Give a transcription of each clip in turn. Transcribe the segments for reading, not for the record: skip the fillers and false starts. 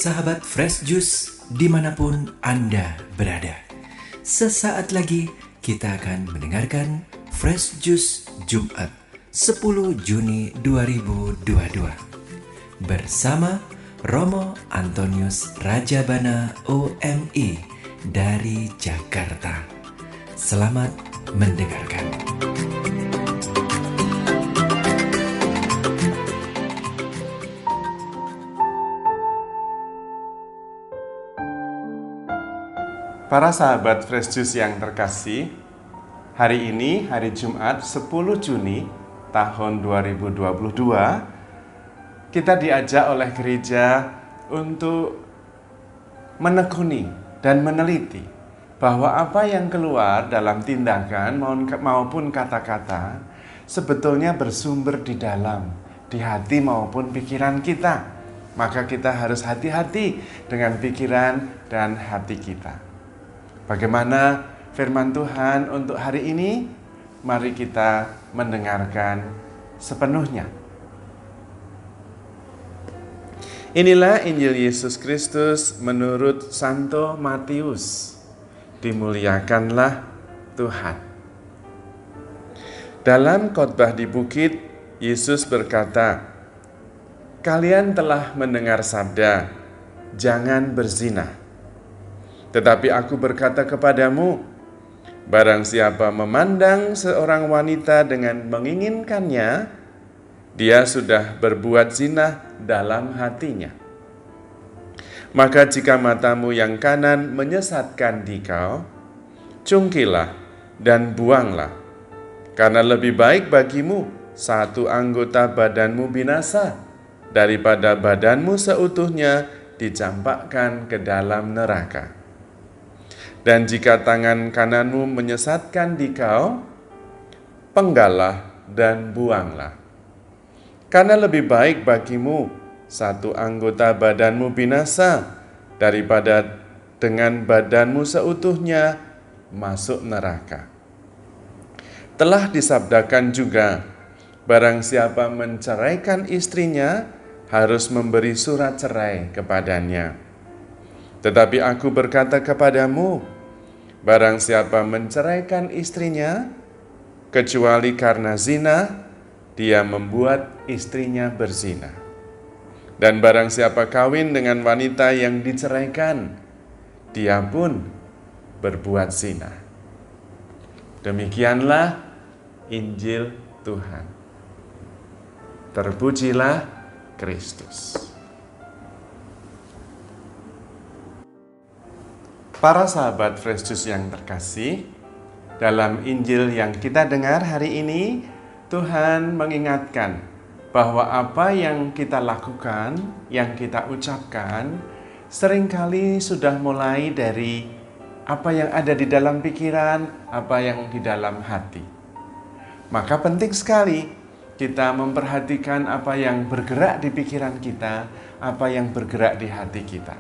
sahabat Fresh Juice dimanapun Anda berada. Sesaat lagi kita akan mendengarkan Fresh Juice Jumat 10 Juni 2022 bersama Romo Antonius Rajabana OMI dari Jakarta. Selamat mendengarkan. Para sahabat Fresh Juice yang terkasih, hari ini hari Jumat 10 Juni tahun 2022, kita diajak oleh gereja untuk menekuni dan meneliti bahwa apa yang keluar dalam tindakan maupun kata-kata sebetulnya bersumber di dalam, di hati maupun pikiran kita. Maka kita harus hati-hati dengan pikiran dan hati kita. Bagaimana firman Tuhan untuk hari ini? Mari kita mendengarkan sepenuhnya. Inilah Injil Yesus Kristus menurut Santo Matius. Dimuliakanlah Tuhan. Dalam khotbah di bukit, Yesus berkata, "Kalian telah mendengar sabda, jangan berzina. Tetapi aku berkata kepadamu, barang siapa memandang seorang wanita dengan menginginkannya, dia sudah berbuat zina dalam hatinya. Maka jika matamu yang kanan menyesatkan dikau, cungkilah dan buanglah. Karena lebih baik bagimu satu anggota badanmu binasa, daripada badanmu seutuhnya dicampakkan ke dalam neraka. Dan jika tangan kananmu menyesatkan dikau, penggallah dan buanglah. Karena lebih baik bagimu satu anggota badanmu binasa, daripada dengan badanmu seutuhnya masuk neraka. Telah disabdakan juga, barang siapa menceraikan istrinya, harus memberi surat cerai kepadanya. Tetapi aku berkata kepadamu, barang siapa menceraikan istrinya, kecuali karena zina, dia membuat istrinya berzina. Dan barang siapa kawin dengan wanita yang diceraikan, dia pun berbuat zina." Demikianlah Injil Tuhan. Terpujilah Kristus. Para sahabat Fresh Juice yang terkasih, dalam Injil yang kita dengar hari ini, Tuhan mengingatkan bahwa apa yang kita lakukan, yang kita ucapkan, seringkali sudah mulai dari apa yang ada di dalam pikiran, apa yang di dalam hati. Maka penting sekali kita memperhatikan apa yang bergerak di pikiran kita, apa yang bergerak di hati kita.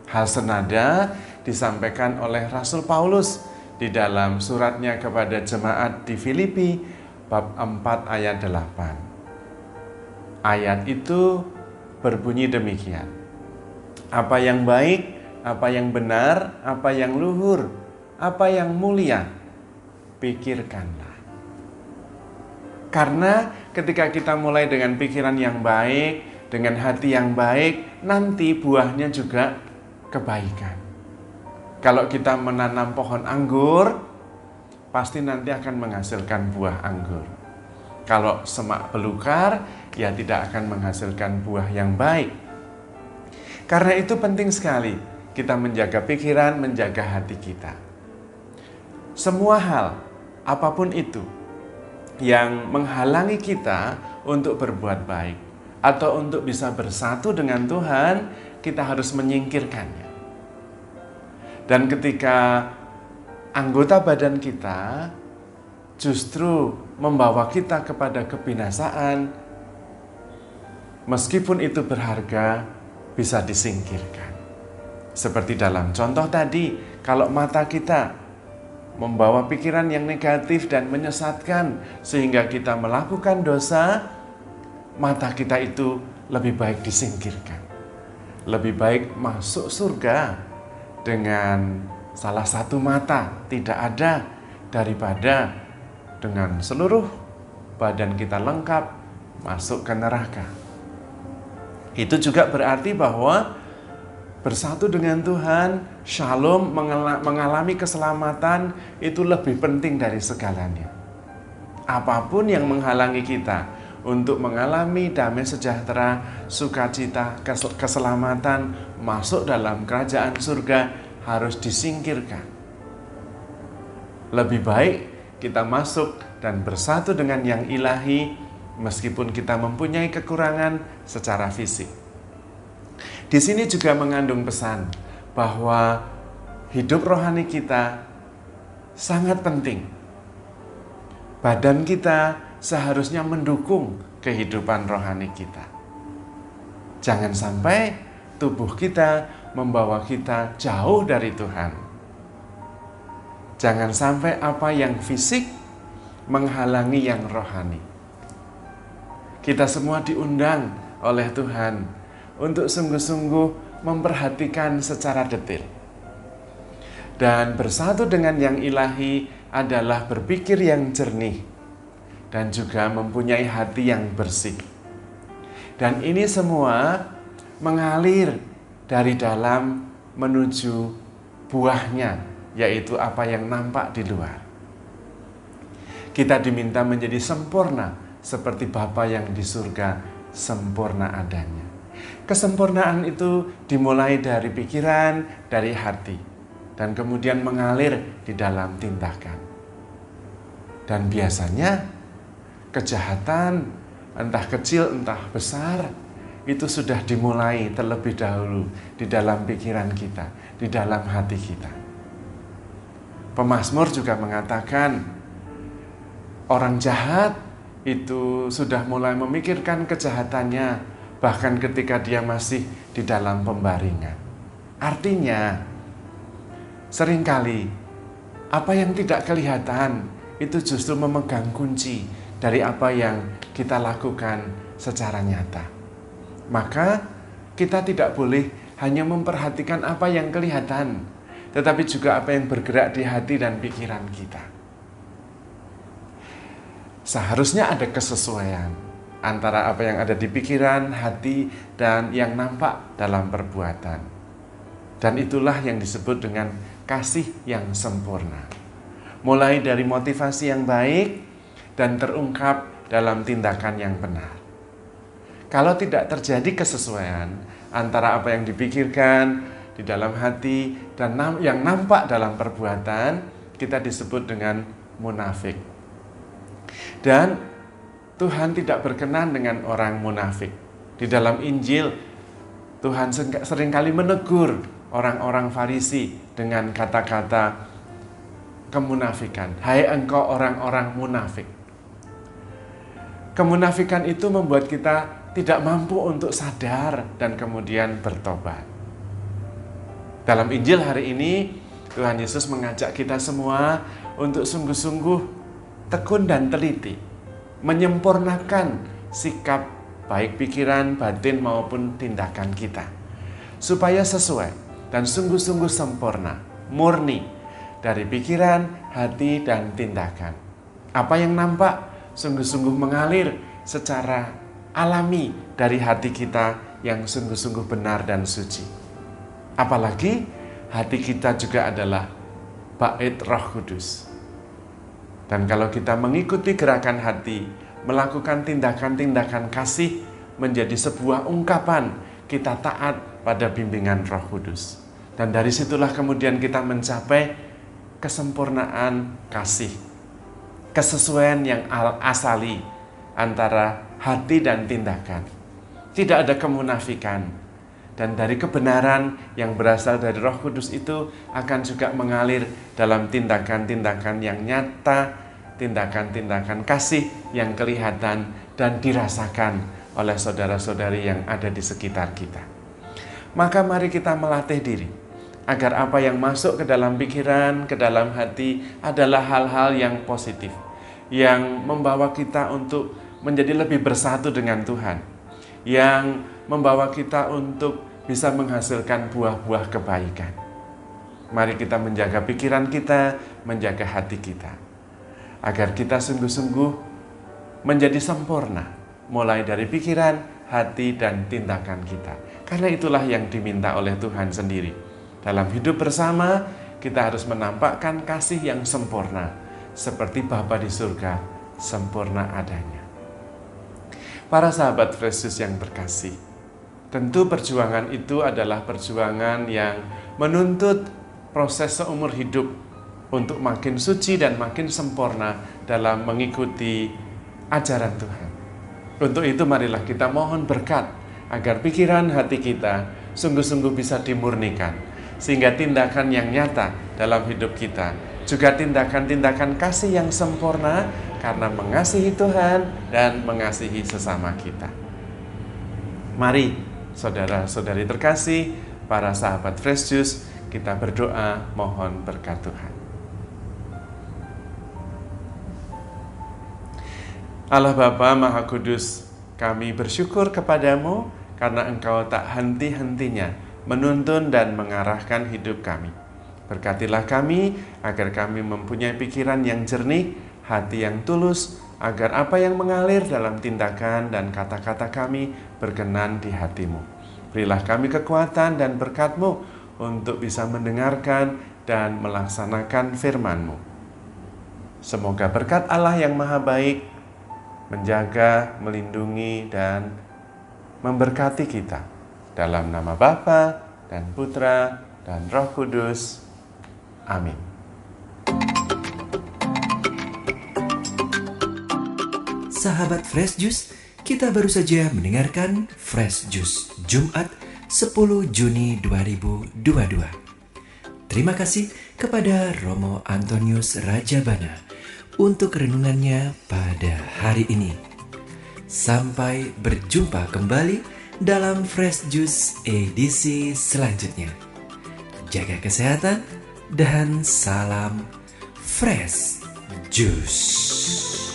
Hal senada disampaikan oleh Rasul Paulus di dalam suratnya kepada jemaat di Filipi bab 4 ayat 8. Ayat itu berbunyi demikian. Apa yang baik, apa yang benar, apa yang luhur, apa yang mulia, pikirkanlah. Karena ketika kita mulai dengan pikiran yang baik, dengan hati yang baik, nanti buahnya juga kebaikan. Kalau kita menanam pohon anggur, pasti nanti akan menghasilkan buah anggur. Kalau semak belukar, ya tidak akan menghasilkan buah yang baik. Karena itu penting sekali kita menjaga pikiran, menjaga hati kita. Semua hal, apapun itu, yang menghalangi kita untuk berbuat baik atau untuk bisa bersatu dengan Tuhan, kita harus menyingkirkannya. Dan ketika anggota badan kita justru membawa kita kepada kebinasaan, meskipun itu berharga, bisa disingkirkan. Seperti dalam contoh tadi, kalau mata kita membawa pikiran yang negatif dan menyesatkan sehingga kita melakukan dosa, mata kita itu lebih baik disingkirkan. Lebih baik masuk surga dengan salah satu mata tidak ada daripada dengan seluruh badan kita lengkap masuk ke neraka. Itu juga berarti bahwa bersatu dengan Tuhan, shalom, mengalami keselamatan itu lebih penting dari segalanya. Apapun yang menghalangi kita untuk mengalami damai sejahtera, sukacita, keselamatan, masuk dalam kerajaan surga harus disingkirkan. Lebih baik kita masuk dan bersatu dengan yang ilahi meskipun kita mempunyai kekurangan secara fisik. Di sini juga mengandung pesan bahwa hidup rohani kita sangat penting. Badan kita seharusnya mendukung kehidupan rohani kita. Jangan sampai tubuh kita membawa kita jauh dari Tuhan. Jangan sampai apa yang fisik menghalangi yang rohani. Kita semua diundang oleh Tuhan untuk sungguh-sungguh memperhatikan secara detail. Dan bersatu dengan yang ilahi adalah berpikir yang jernih dan juga mempunyai hati yang bersih. Dan ini semua mengalir dari dalam menuju buahnya, yaitu apa yang nampak di luar. Kita diminta menjadi sempurna seperti Bapa yang di surga sempurna adanya. Kesempurnaan itu dimulai dari pikiran, dari hati, dan kemudian mengalir di dalam tindakan. Dan biasanya kejahatan, entah kecil entah besar, itu sudah dimulai terlebih dahulu di dalam pikiran kita, di dalam hati kita. Pemazmur juga mengatakan, orang jahat itu sudah mulai memikirkan kejahatannya, bahkan ketika dia masih di dalam pembaringan. Artinya, seringkali apa yang tidak kelihatan itu justru memegang kunci dari apa yang kita lakukan secara nyata. Maka kita tidak boleh hanya memperhatikan apa yang kelihatan, tetapi juga apa yang bergerak di hati dan pikiran kita. Seharusnya ada kesesuaian antara apa yang ada di pikiran, hati, dan yang nampak dalam perbuatan. Dan itulah yang disebut dengan kasih yang sempurna. Mulai dari motivasi yang baik dan terungkap dalam tindakan yang benar. Kalau tidak terjadi kesesuaian antara apa yang dipikirkan di dalam hati dan yang nampak dalam perbuatan, kita disebut dengan munafik. Dan Tuhan tidak berkenan dengan orang munafik. Di dalam Injil, Tuhan seringkali menegur orang-orang Farisi dengan kata-kata kemunafikan. Hai engkau orang-orang munafik. Kemunafikan itu membuat kita tidak mampu untuk sadar dan kemudian bertobat. Dalam Injil hari ini, Tuhan Yesus mengajak kita semua untuk sungguh-sungguh tekun dan teliti, menyempurnakan sikap baik pikiran, batin maupun tindakan kita, supaya sesuai dan sungguh-sungguh sempurna, murni dari pikiran, hati, dan tindakan. Apa yang nampak sungguh-sungguh mengalir secara alami dari hati kita yang sungguh-sungguh benar dan suci. Apalagi hati kita juga adalah bait Roh Kudus. Dan kalau kita mengikuti gerakan hati, melakukan tindakan-tindakan kasih menjadi sebuah ungkapan kita taat pada bimbingan Roh Kudus. Dan dari situlah kemudian kita mencapai kesempurnaan kasih, kesesuaian yang asali antara hati dan tindakan. Tidak ada kemunafikan. Dan dari kebenaran yang berasal dari Roh Kudus itu akan juga mengalir dalam tindakan-tindakan yang nyata, tindakan-tindakan kasih yang kelihatan dan dirasakan oleh saudara-saudari yang ada di sekitar kita. Maka mari kita melatih diri agar apa yang masuk ke dalam pikiran, ke dalam hati adalah hal-hal yang positif, yang membawa kita untuk menjadi lebih bersatu dengan Tuhan, yang membawa kita untuk bisa menghasilkan buah-buah kebaikan. Mari kita menjaga pikiran kita, menjaga hati kita, agar kita sungguh-sungguh menjadi sempurna, mulai dari pikiran, hati, dan tindakan kita. Karena itulah yang diminta oleh Tuhan sendiri. Dalam hidup bersama, kita harus menampakkan kasih yang sempurna, seperti Bapa di surga, sempurna adanya. Para sahabat Fresh Juice yang terkasih, tentu perjuangan itu adalah perjuangan yang menuntut proses seumur hidup untuk makin suci dan makin sempurna dalam mengikuti ajaran Tuhan. Untuk itu marilah kita mohon berkat agar pikiran hati kita sungguh-sungguh bisa dimurnikan, sehingga tindakan yang nyata dalam hidup kita juga tindakan-tindakan kasih yang sempurna karena mengasihi Tuhan dan mengasihi sesama kita. Mari saudara-saudari terkasih, para sahabat Fresh Juice, kita berdoa mohon berkat Tuhan. Allah Bapa Maha Kudus, kami bersyukur kepadamu karena Engkau tak henti-hentinya menuntun dan mengarahkan hidup kami. Berkatilah kami agar kami mempunyai pikiran yang jernih, hati yang tulus, agar apa yang mengalir dalam tindakan dan kata-kata kami berkenan di hati-Mu. Berilah kami kekuatan dan berkat-Mu untuk bisa mendengarkan dan melaksanakan firman-Mu. Semoga berkat Allah yang Maha Baik menjaga, melindungi, dan memberkati kita. Dalam nama Bapa dan Putra dan Roh Kudus. Amin. Sahabat Fresh Juice, kita baru saja mendengarkan Fresh Juice Jumat 10 Juni 2022. Terima kasih kepada Romo Antonius Rajabana untuk renungannya pada hari ini. Sampai berjumpa kembali dalam Fresh Juice edisi selanjutnya. Jaga kesehatan dan salam Fresh Juice.